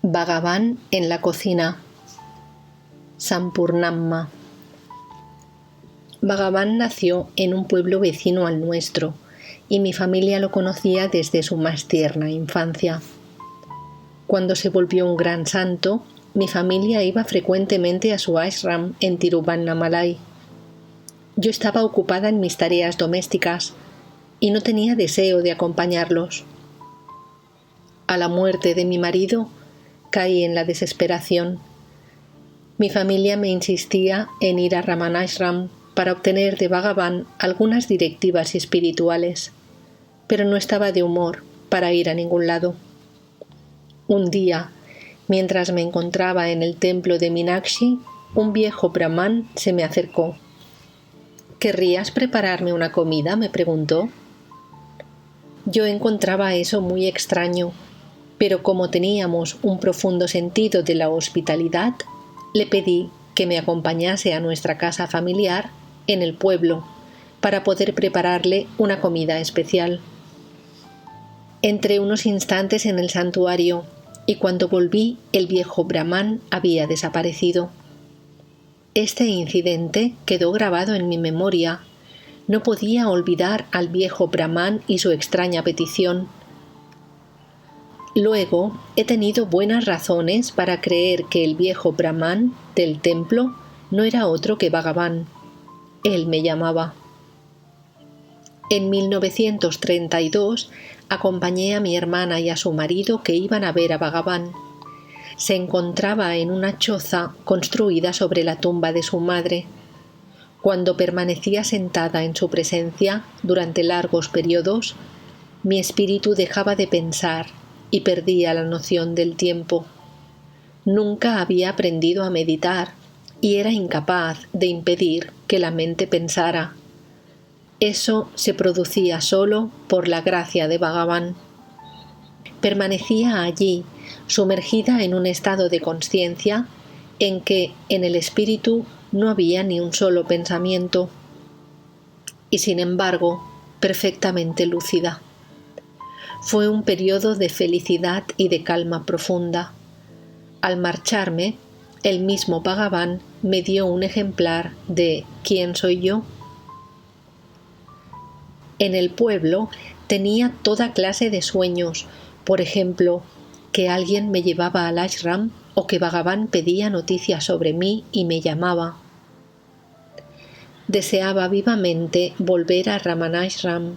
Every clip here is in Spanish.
Bhagavan en la cocina. Sampurnamma. Bhagavan nació en un pueblo vecino al nuestro y mi familia lo conocía desde su más tierna infancia. Cuando se volvió un gran santo, mi familia iba frecuentemente a su ashram en Tiruvannamalai. Yo estaba ocupada en mis tareas domésticas y no tenía deseo de acompañarlos. A la muerte de mi marido, caí en la desesperación. Mi familia me insistía en ir a Ramanashram para obtener de Bhagavan algunas directivas espirituales, pero no estaba de humor para ir a ningún lado. Un día, mientras me encontraba en el templo de Meenakshi, un viejo brahmán se me acercó. «¿Querrías prepararme una comida?», me preguntó. Yo encontraba eso muy extraño, pero como teníamos un profundo sentido de la hospitalidad, le pedí que me acompañase a nuestra casa familiar en el pueblo para poder prepararle una comida especial. Entré unos instantes en el santuario y cuando volví el viejo brahmán había desaparecido. Este incidente quedó grabado en mi memoria. No podía olvidar al viejo brahmán y su extraña petición. Luego he tenido buenas razones para creer que el viejo brahmán del templo no era otro que Bhagavan. Él me llamaba. En 1932 acompañé a mi hermana y a su marido que iban a ver a Bhagavan. Se encontraba en una choza construida sobre la tumba de su madre. Cuando permanecía sentada en su presencia durante largos periodos, mi espíritu dejaba de pensar y perdía la noción del tiempo. Nunca había aprendido a meditar y era incapaz de impedir que la mente pensara. Eso se producía solo por la gracia de Bhagavan. Permanecía allí, sumergida en un estado de consciencia en que en el espíritu no había ni un solo pensamiento, y sin embargo, perfectamente lúcida. Fue un periodo de felicidad y de calma profunda. Al marcharme, el mismo Bhagavan me dio un ejemplar de ¿Quién soy yo? En el pueblo tenía toda clase de sueños, por ejemplo, que alguien me llevaba al ashram o que Bhagavan pedía noticias sobre mí y me llamaba. Deseaba vivamente volver a Ramanashram.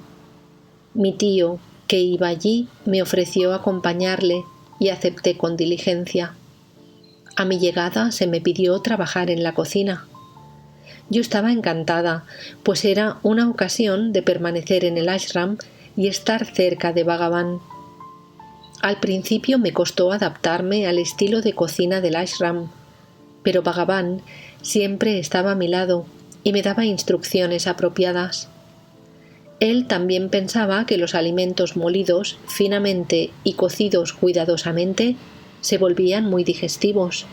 Mi tío, que iba allí, me ofreció acompañarle y acepté con diligencia. A mi llegada se me pidió trabajar en la cocina. Yo estaba encantada, pues era una ocasión de permanecer en el ashram y estar cerca de Bhagavan. Al principio me costó adaptarme al estilo de cocina del ashram, pero Bhagavan siempre estaba a mi lado y me daba instrucciones apropiadas. Él también pensaba que los alimentos molidos finamente y cocidos cuidadosamente se volvían muy digestivos.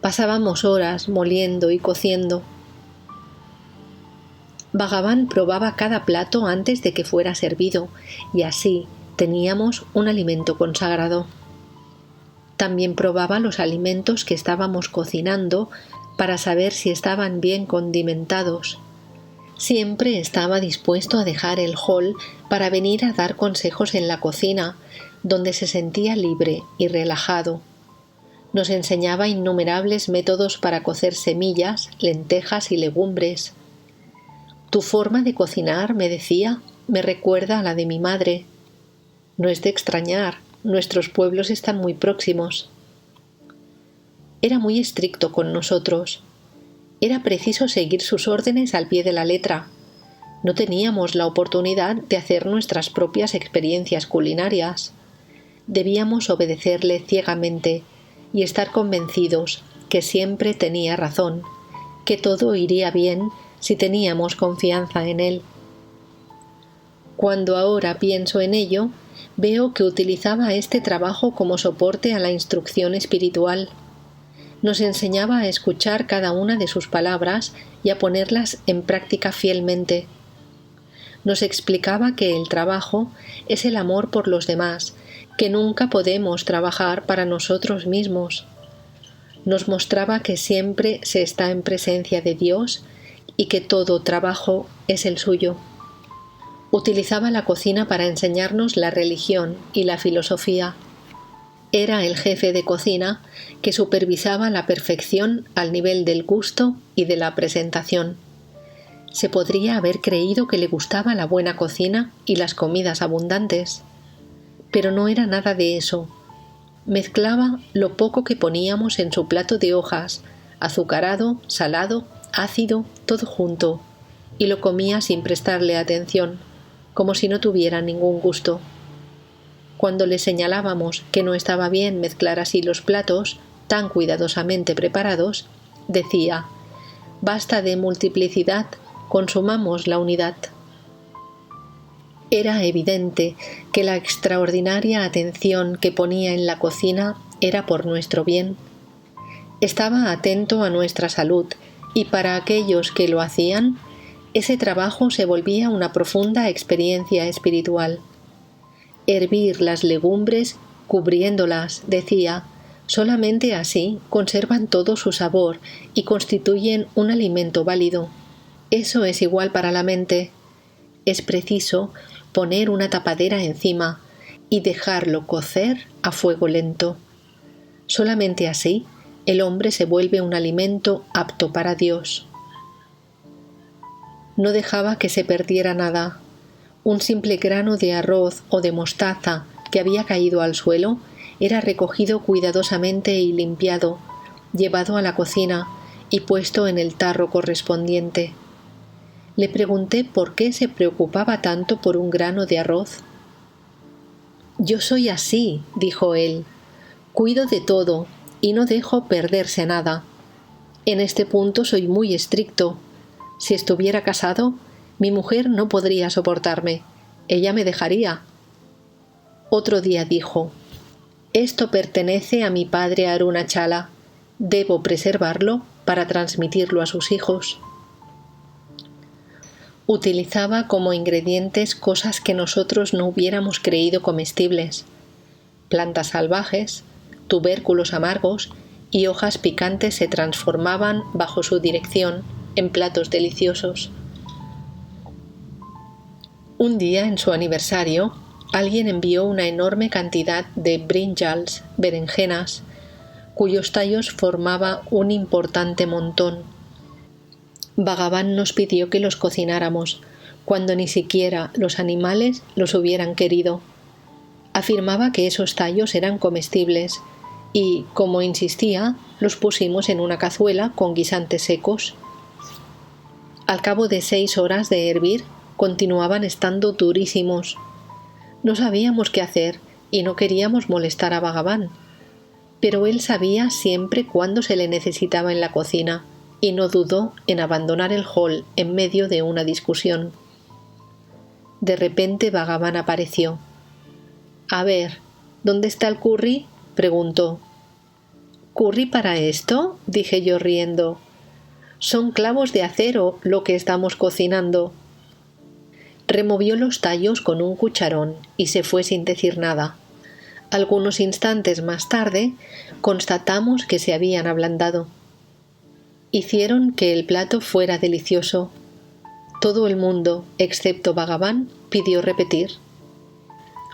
Pasábamos horas moliendo y cociendo. Bhagavan probaba cada plato antes de que fuera servido, y así teníamos un alimento consagrado. También probaba los alimentos que estábamos cocinando para saber si estaban bien condimentados. Siempre estaba dispuesto a dejar el hall para venir a dar consejos en la cocina, donde se sentía libre y relajado. Nos enseñaba innumerables métodos para cocer semillas, lentejas y legumbres. «Tu forma de cocinar», me decía, «me recuerda a la de mi madre». No es de extrañar, nuestros pueblos están muy próximos. Era muy estricto con nosotros. Era preciso seguir sus órdenes al pie de la letra. No teníamos la oportunidad de hacer nuestras propias experiencias culinarias. Debíamos obedecerle ciegamente y estar convencidos que siempre tenía razón, que todo iría bien si teníamos confianza en él. Cuando ahora pienso en ello, veo que utilizaba este trabajo como soporte a la instrucción espiritual. Nos enseñaba a escuchar cada una de sus palabras y a ponerlas en práctica fielmente. Nos explicaba que el trabajo es el amor por los demás, que nunca podemos trabajar para nosotros mismos. Nos mostraba que siempre se está en presencia de Dios y que todo trabajo es el suyo. Utilizaba la cocina para enseñarnos la religión y la filosofía. Era el jefe de cocina que supervisaba la perfección al nivel del gusto y de la presentación. Se podría haber creído que le gustaba la buena cocina y las comidas abundantes, pero no era nada de eso. Mezclaba lo poco que poníamos en su plato de hojas, azucarado, salado, ácido, todo junto, y lo comía sin prestarle atención, como si no tuviera ningún gusto. Cuando le señalábamos que no estaba bien mezclar así los platos, tan cuidadosamente preparados, decía: «Basta de multiplicidad, consumamos la unidad». Era evidente que la extraordinaria atención que ponía en la cocina era por nuestro bien. Estaba atento a nuestra salud, y para aquellos que lo hacían, ese trabajo se volvía una profunda experiencia espiritual. Hervir las legumbres, cubriéndolas, decía, solamente así conservan todo su sabor y constituyen un alimento válido. Eso es igual para la mente. Es preciso poner una tapadera encima y dejarlo cocer a fuego lento. Solamente así el hombre se vuelve un alimento apto para Dios. No dejaba que se perdiera nada. Un simple grano de arroz o de mostaza que había caído al suelo era recogido cuidadosamente y limpiado, llevado a la cocina y puesto en el tarro correspondiente. Le pregunté por qué se preocupaba tanto por un grano de arroz. «Yo soy así», dijo él. «Cuido de todo y no dejo perderse nada. En este punto soy muy estricto. Si estuviera casado, mi mujer no podría soportarme. Ella me dejaría». Otro día dijo: «Esto pertenece a mi padre Arunachala. Debo preservarlo para transmitirlo a sus hijos». Utilizaba como ingredientes cosas que nosotros no hubiéramos creído comestibles: plantas salvajes, tubérculos amargos y hojas picantes se transformaban bajo su dirección en platos deliciosos. Un día, en su aniversario, alguien envió una enorme cantidad de brinjals, berenjenas, cuyos tallos formaba un importante montón. Bhagavan nos pidió que los cocináramos, cuando ni siquiera los animales los hubieran querido. Afirmaba que esos tallos eran comestibles y, como insistía, los pusimos en una cazuela con guisantes secos. Al cabo de 6 horas de hervir, continuaban estando durísimos. No sabíamos qué hacer y no queríamos molestar a Bhagavan, pero él sabía siempre cuándo se le necesitaba en la cocina y no dudó en abandonar el hall en medio de una discusión. De repente Bhagavan apareció. «A ver, ¿dónde está el curry?», preguntó. «¿Curry para esto?», dije yo riendo. «Son clavos de acero lo que estamos cocinando». Removió los tallos con un cucharón y se fue sin decir nada. Algunos instantes más tarde constatamos que se habían ablandado. Hicieron que el plato fuera delicioso. Todo el mundo, excepto Bhagavan, pidió repetir.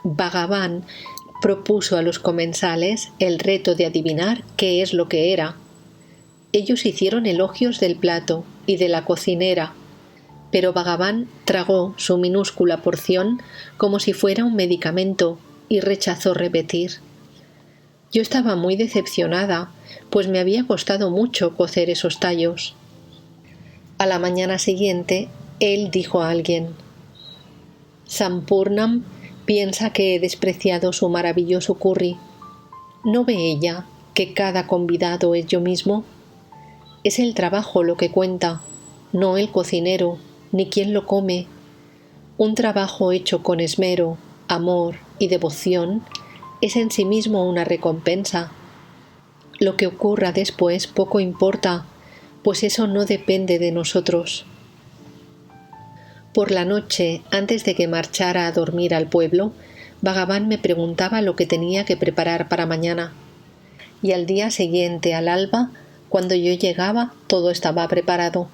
Bhagavan propuso a los comensales el reto de adivinar qué es lo que era. Ellos hicieron elogios del plato y de la cocinera, pero Bhagavan tragó su minúscula porción como si fuera un medicamento y rechazó repetir. Yo estaba muy decepcionada, pues me había costado mucho cocer esos tallos. A la mañana siguiente, él dijo a alguien: «Sampurnam piensa que he despreciado su maravilloso curry. ¿No ve ella que cada convidado es yo mismo? Es el trabajo lo que cuenta, no el cocinero, ni quien lo come. Un trabajo hecho con esmero, amor y devoción es en sí mismo una recompensa. Lo que ocurra después poco importa, pues eso no depende de nosotros». Por la noche, antes de que marchara a dormir al pueblo, Bhagavan me preguntaba lo que tenía que preparar para mañana. Y al día siguiente, al alba, cuando yo llegaba, todo estaba preparado.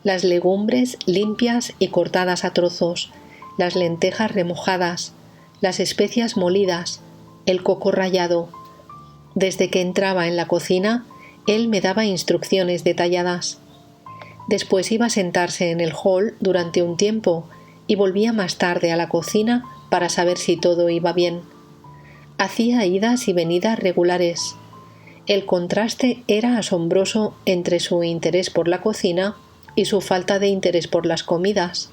Las legumbres limpias y cortadas a trozos, las lentejas remojadas, las especias molidas, el coco rallado. Desde que entraba en la cocina, él me daba instrucciones detalladas. Después iba a sentarse en el hall durante un tiempo y volvía más tarde a la cocina para saber si todo iba bien. Hacía idas y venidas regulares. El contraste era asombroso entre su interés por la cocina y su falta de interés por las comidas.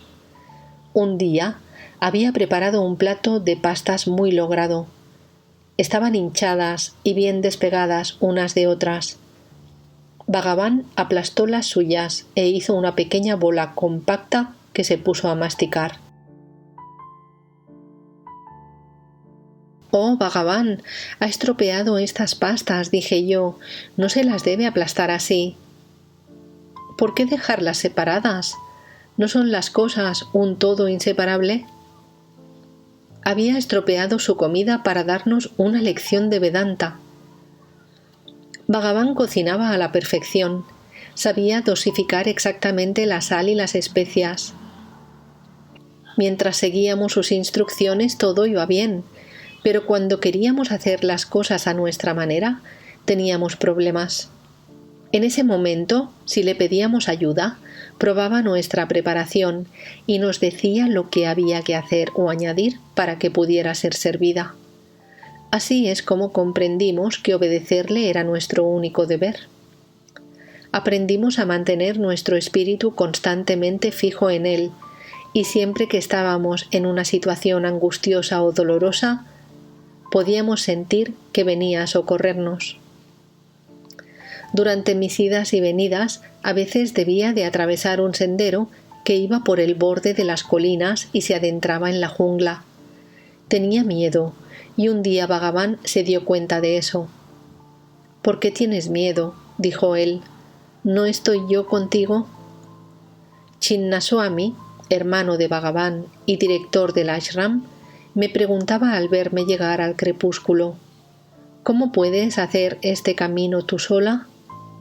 Un día había preparado un plato de pastas muy logrado. Estaban hinchadas y bien despegadas unas de otras. Bhagavan aplastó las suyas e hizo una pequeña bola compacta que se puso a masticar. «Oh, Bhagavan, ha estropeado estas pastas», dije yo. «No se las debe aplastar así». «¿Por qué dejarlas separadas? ¿No son las cosas un todo inseparable?» Había estropeado su comida para darnos una lección de Vedanta. Bhagavan cocinaba a la perfección. Sabía dosificar exactamente la sal y las especias. Mientras seguíamos sus instrucciones todo iba bien, pero cuando queríamos hacer las cosas a nuestra manera, teníamos problemas. En ese momento, si le pedíamos ayuda, probaba nuestra preparación y nos decía lo que había que hacer o añadir para que pudiera ser servida. Así es como comprendimos que obedecerle era nuestro único deber. Aprendimos a mantener nuestro espíritu constantemente fijo en él, y siempre que estábamos en una situación angustiosa o dolorosa, podíamos sentir que venía a socorrernos. Durante mis idas y venidas, a veces debía de atravesar un sendero que iba por el borde de las colinas y se adentraba en la jungla. Tenía miedo, y un día Bhagavan se dio cuenta de eso. «¿Por qué tienes miedo?», dijo él. «¿No estoy yo contigo?». Chinnaswami, hermano de Bhagavan y director del ashram, me preguntaba al verme llegar al crepúsculo: «¿Cómo puedes hacer este camino tú sola?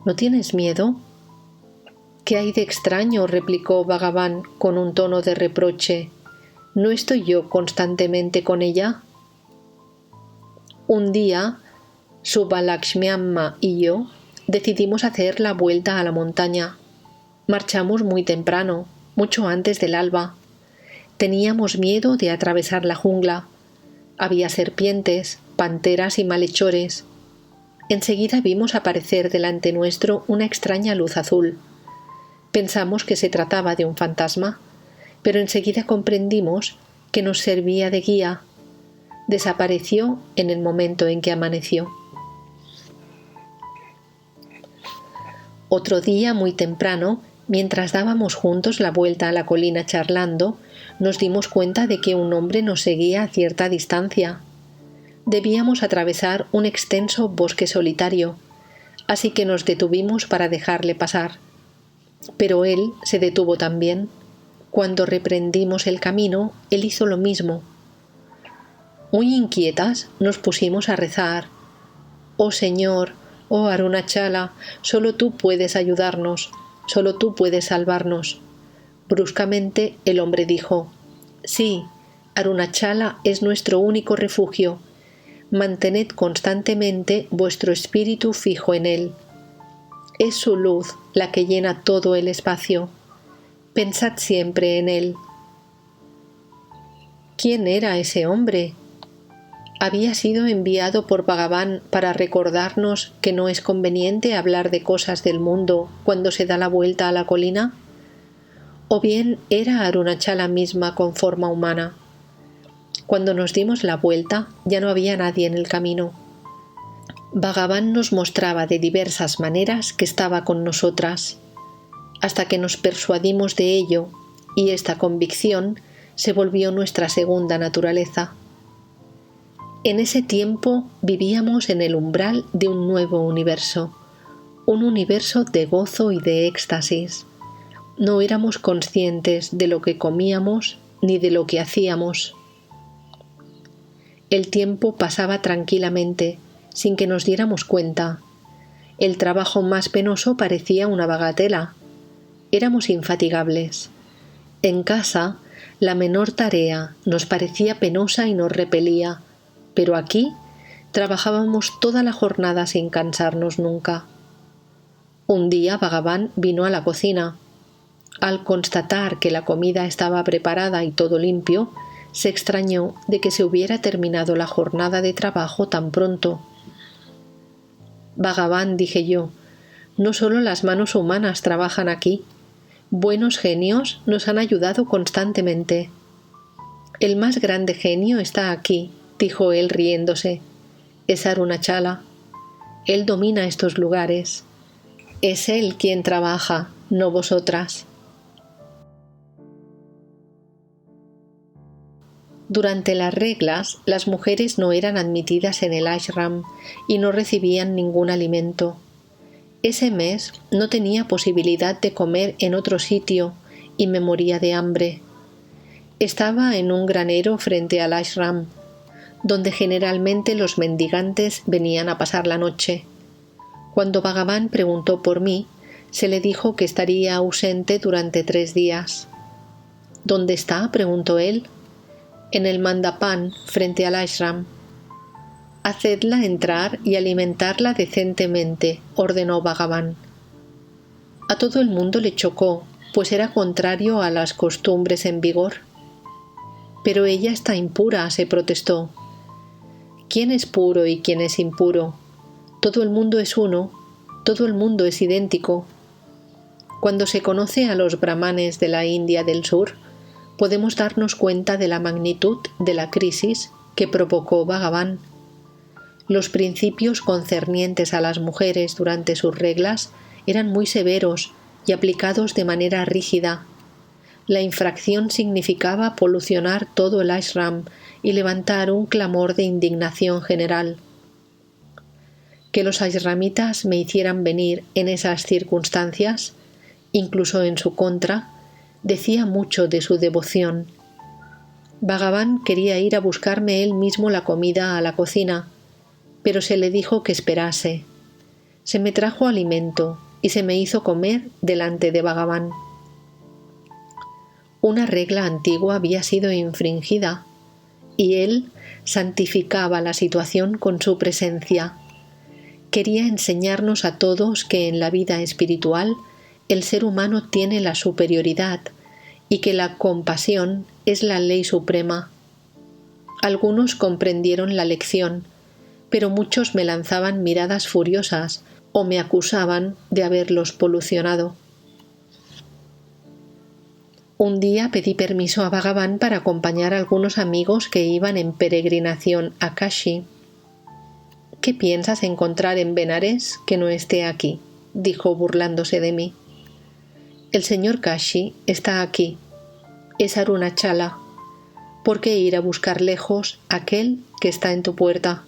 ¿No tienes miedo?». «¿Qué hay de extraño?», replicó Bhagavan con un tono de reproche. «¿No estoy yo constantemente con ella?». Un día, Subbalakshmi Amma y yo decidimos hacer la vuelta a la montaña. Marchamos muy temprano, mucho antes del alba. Teníamos miedo de atravesar la jungla. Había serpientes, panteras y malhechores. Enseguida vimos aparecer delante nuestro una extraña luz azul. Pensamos que se trataba de un fantasma, pero enseguida comprendimos que nos servía de guía. Desapareció en el momento en que amaneció. Otro día, muy temprano, mientras dábamos juntos la vuelta a la colina charlando, nos dimos cuenta de que un hombre nos seguía a cierta distancia. Debíamos atravesar un extenso bosque solitario, así que nos detuvimos para dejarle pasar. Pero él se detuvo también. Cuando reprendimos el camino, él hizo lo mismo. Muy inquietas, nos pusimos a rezar. «Oh Señor, oh Arunachala, solo tú puedes ayudarnos, solo tú puedes salvarnos». Bruscamente el hombre dijo: «Sí, Arunachala es nuestro único refugio. Mantened constantemente vuestro espíritu fijo en él. Es su luz la que llena todo el espacio. Pensad siempre en él». ¿Quién era ese hombre? ¿Había sido enviado por Bhagavan para recordarnos que no es conveniente hablar de cosas del mundo cuando se da la vuelta a la colina? ¿O bien era Arunachala misma con forma humana? Cuando nos dimos la vuelta, ya no había nadie en el camino. Bhagavan nos mostraba de diversas maneras que estaba con nosotras, hasta que nos persuadimos de ello, y esta convicción se volvió nuestra segunda naturaleza. En ese tiempo vivíamos en el umbral de un nuevo universo, un universo de gozo y de éxtasis. No éramos conscientes de lo que comíamos ni de lo que hacíamos. El tiempo pasaba tranquilamente, sin que nos diéramos cuenta. El trabajo más penoso parecía una bagatela. Éramos infatigables. En casa, la menor tarea nos parecía penosa y nos repelía, pero aquí trabajábamos toda la jornada sin cansarnos nunca. Un día Bhagavan vino a la cocina. Al constatar que la comida estaba preparada y todo limpio, se extrañó de que se hubiera terminado la jornada de trabajo tan pronto. Bhagavan, dije yo, no solo las manos humanas trabajan aquí. Buenos genios nos han ayudado constantemente. El más grande genio está aquí, dijo él riéndose. Es Arunachala. Él domina estos lugares. Es él quien trabaja, no vosotras. Durante las reglas, las mujeres no eran admitidas en el ashram y no recibían ningún alimento. Ese mes no tenía posibilidad de comer en otro sitio y me moría de hambre. Estaba en un granero frente al ashram, donde generalmente los mendigantes venían a pasar la noche. Cuando Bhagavan preguntó por mí, se le dijo que estaría ausente durante 3 días. ¿Dónde está?, preguntó él. En el mandapan, frente al ashram. Hacedla entrar y alimentarla decentemente, ordenó Bhagavan. A todo el mundo le chocó, pues era contrario a las costumbres en vigor. Pero ella está impura, se protestó. ¿Quién es puro y quién es impuro? Todo el mundo es uno, todo el mundo es idéntico. Cuando se conoce a los brahmanes de la India del Sur, podemos darnos cuenta de la magnitud de la crisis que provocó Bhagavan. Los principios concernientes a las mujeres durante sus reglas eran muy severos y aplicados de manera rígida. La infracción significaba polucionar todo el ashram y levantar un clamor de indignación general. Que los ashramitas me hicieran venir en esas circunstancias, incluso en su contra, decía mucho de su devoción. Bhagavan quería ir a buscarme él mismo la comida a la cocina, pero se le dijo que esperase. Se me trajo alimento y se me hizo comer delante de Bhagavan. Una regla antigua había sido infringida, y él santificaba la situación con su presencia. Quería enseñarnos a todos que en la vida espiritual el ser humano tiene la superioridad y que la compasión es la ley suprema. Algunos comprendieron la lección, pero muchos me lanzaban miradas furiosas o me acusaban de haberlos polucionado. Un día pedí permiso a Bhagavan para acompañar a algunos amigos que iban en peregrinación a Kashi. ¿Qué piensas encontrar en Benares que no esté aquí?, dijo burlándose de mí. El señor Kashi está aquí. Es Arunachala. ¿Por qué ir a buscar lejos aquel que está en tu puerta?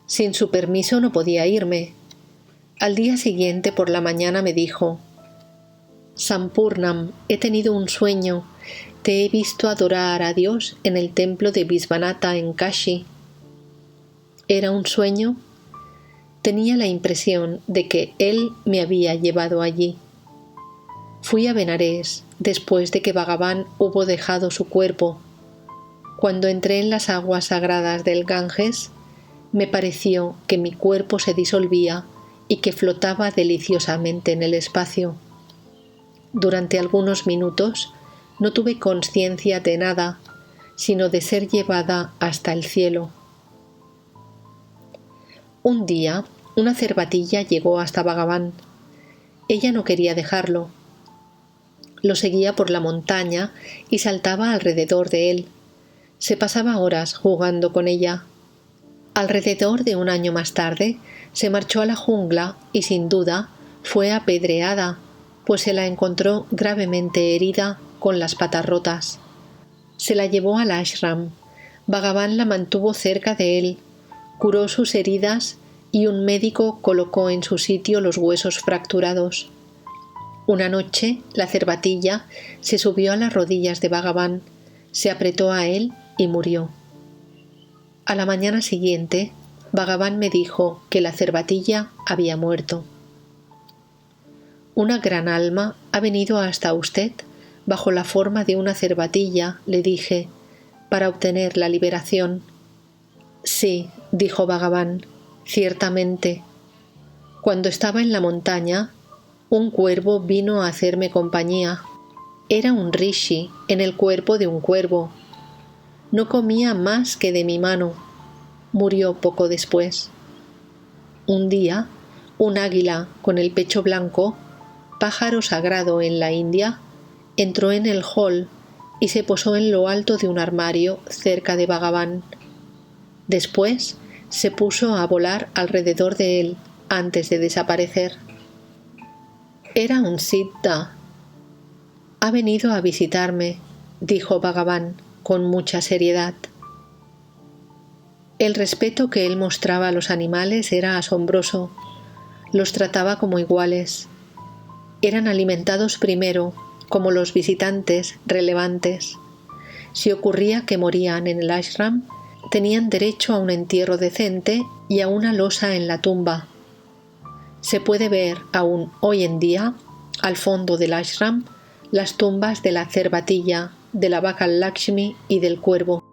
Sin su permiso no podía irme. Al día siguiente por la mañana me dijo: Sampurnam, he tenido un sueño. Te he visto adorar a Dios en el templo de Visvanatha en Kashi. ¿Era un sueño? Tenía la impresión de que él me había llevado allí. Fui a Benares después de que Bhagavan hubo dejado su cuerpo. Cuando entré en las aguas sagradas del Ganges, me pareció que mi cuerpo se disolvía y que flotaba deliciosamente en el espacio. Durante algunos minutos no tuve conciencia de nada, sino de ser llevada hasta el cielo. Un día, una cervatilla llegó hasta Bhagavan. Ella no quería dejarlo. Lo seguía por la montaña y saltaba alrededor de él. Se pasaba horas jugando con ella. Alrededor de 1 año más tarde, se marchó a la jungla y sin duda fue apedreada, pues se la encontró gravemente herida con las patas rotas. Se la llevó al ashram. Bhagavan la mantuvo cerca de él, curó sus heridas y un médico colocó en su sitio los huesos fracturados. Una noche, la cervatilla se subió a las rodillas de Bhagavan, se apretó a él y murió. A la mañana siguiente, Bhagavan me dijo que la cervatilla había muerto. «Una gran alma ha venido hasta usted bajo la forma de una cervatilla», le dije, «para obtener la liberación». «Sí», dijo Bhagavan, «ciertamente. Cuando estaba en la montaña, un cuervo vino a hacerme compañía. Era un rishi en el cuerpo de un cuervo. No comía más que de mi mano. Murió poco después. Un día, un águila con el pecho blanco, pájaro sagrado en la India, entró en el hall y se posó en lo alto de un armario cerca de Bhagavan. Después se puso a volar alrededor de él antes de desaparecer. Era un siddha. «Ha venido a visitarme», dijo Bhagavan con mucha seriedad. El respeto que él mostraba a los animales era asombroso. Los trataba como iguales. Eran alimentados primero, como los visitantes relevantes. Si ocurría que morían en el ashram, tenían derecho a un entierro decente y a una losa en la tumba. Se puede ver aún hoy en día, al fondo del ashram, las tumbas de la cervatilla, de la vaca Lakshmi y del cuervo.